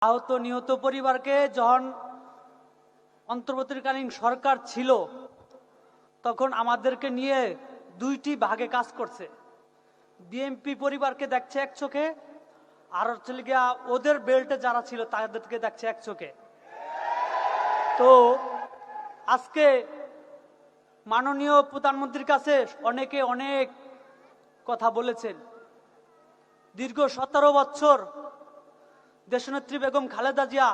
আহত নিহত পরিবারকে যখন অন্তর্বর্তীকালীন সরকার ছিল তখন আমাদেরকে নিয়ে দুইটি ভাগে কাজ করছে। বিএনপি পরিবারকে দেখছে এক চোখে, আর হচ্ছে গিয়া ওদের বেল্টে যারা ছিল তাদেরকে দেখছে এক চোখে। তো আজকে মাননীয় প্রধানমন্ত্রীর কাছে অনেকে অনেক কথা বলেছেন। দীর্ঘ 17 বছর দেশনেত্রী বেগম খালেদা জিয়া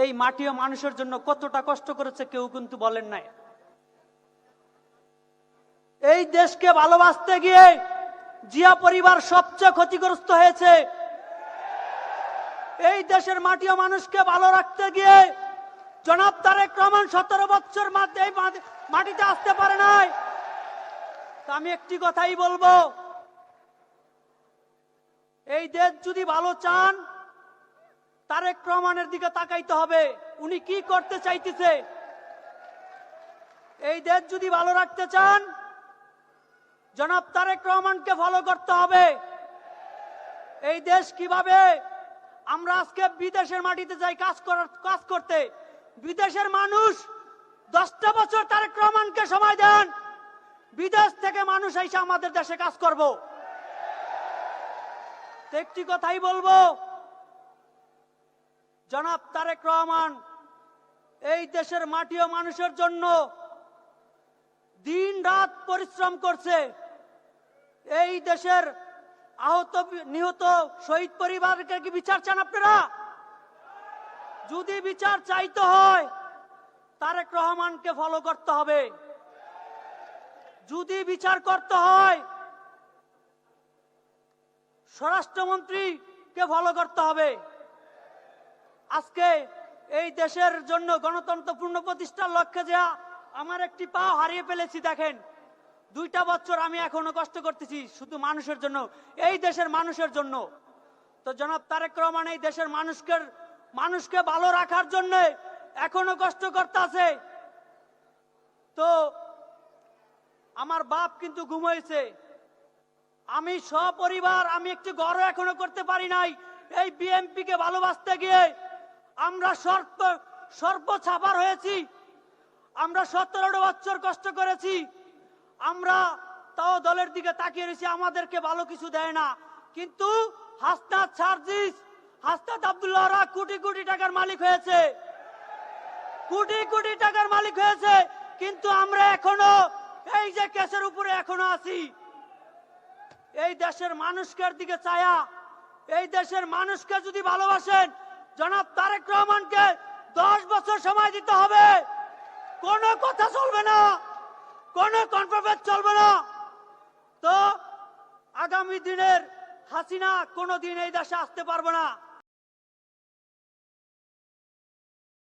এই মাটি ও মানুষের জন্য কতটা কষ্ট করেছে কেউ কিন্তু বলেন নাই। এই দেশকে ভালোবাসতে গিয়ে জিয়া পরিবার সবচেয়ে ক্ষতিগ্রস্ত হয়েছে। এই দেশের মাটি ও মানুষকে ভালো রাখতে গিয়ে জনাব তারেক রহমান 17 বছর মাটিতে আসতে পারে নাই। আমি একটি কথাই বলবো, এই দেশ যদি ভালো চান তারেক রহমানের দিকে তাকাইতে হবে, উনি কি করতে চাইতেছে। এই দেশ যদি ভালো রাখতে চান জনাব তারেক রহমানকে ফলো করতে হবে। এই দেশ কিভাবে আমরা আজকে বিদেশের মাটিতে যাই কাজ করতে, বিদেশের মানুষ 10টা বছর তারেক রহমানকে সময় দেন, বিদেশ থেকে মানুষ এসে আমাদের দেশে কাজ করব। একটি কথাই বলবো, জনাব তারেক রহমান এই দেশের মাটি ও মানুষের জন্য দিন রাত পরিশ্রম করছে। এই দেশের আহত নিহত শহীদ পরিবারকে কি বিচার চান আপনারা? যদি বিচার চাইতে হয় তারেক রহমানকে ফলো করতে হবে। যদি বিচার করতে হয় স্বরাষ্ট্রমন্ত্রীকে ফলো করতে হবে। আজকে এই দেশের জন্য গণতন্ত্র পূর্ণ প্রতিষ্ঠার লক্ষ্যে যা আমার একটি পা হারিয়ে ফেলেছি, দেখেন 2টা বছর আমি এখনো কষ্ট করতেছি শুধু মানুষের জন্য, এই দেশের মানুষের জন্য। তো জনাব তারেক রহমান এই দেশের মানুষকে ভালো রাখার জন্য এখনো কষ্ট করতেছে। তো আমার বাপ কিন্তু ঘুমাইছে, আমি সপরিবার আমি একটু ঘরও এখনো করতে পারি নাই। এই বিএনপি কে ভালোবাসতে গিয়ে আমরা সর্বছাপার হয়েছি। আমরা 17 বছর কষ্ট করেছি, আমরা তাও দলের দিকে তাকিয়ে রয়েছি, আমাদেরকে ভালো কিছু দেয় না। কিন্তু হাসনাত সার্জিস, হাসনাত আব্দুল্লাহরা কোটি কোটি টাকার মালিক হয়েছে, কোটি কোটি টাকার মালিক হয়েছে, কিন্তু আমরা এখনো এই যে কেসের উপরে এখনো আছি। এই দেশের মানুষকে দিকে চায়া, এই দেশের মানুষকে যদি ভালোবাসেন জনাব তারেক রহমানকে 10 বছর সময় দিতে হবে। কোনো কথা চলবে না, কোনো কনফারেন্স চলবে না। তো আগামী দিনের হাসিনা কোনোদিন এই দেশে আসতে পারবে না।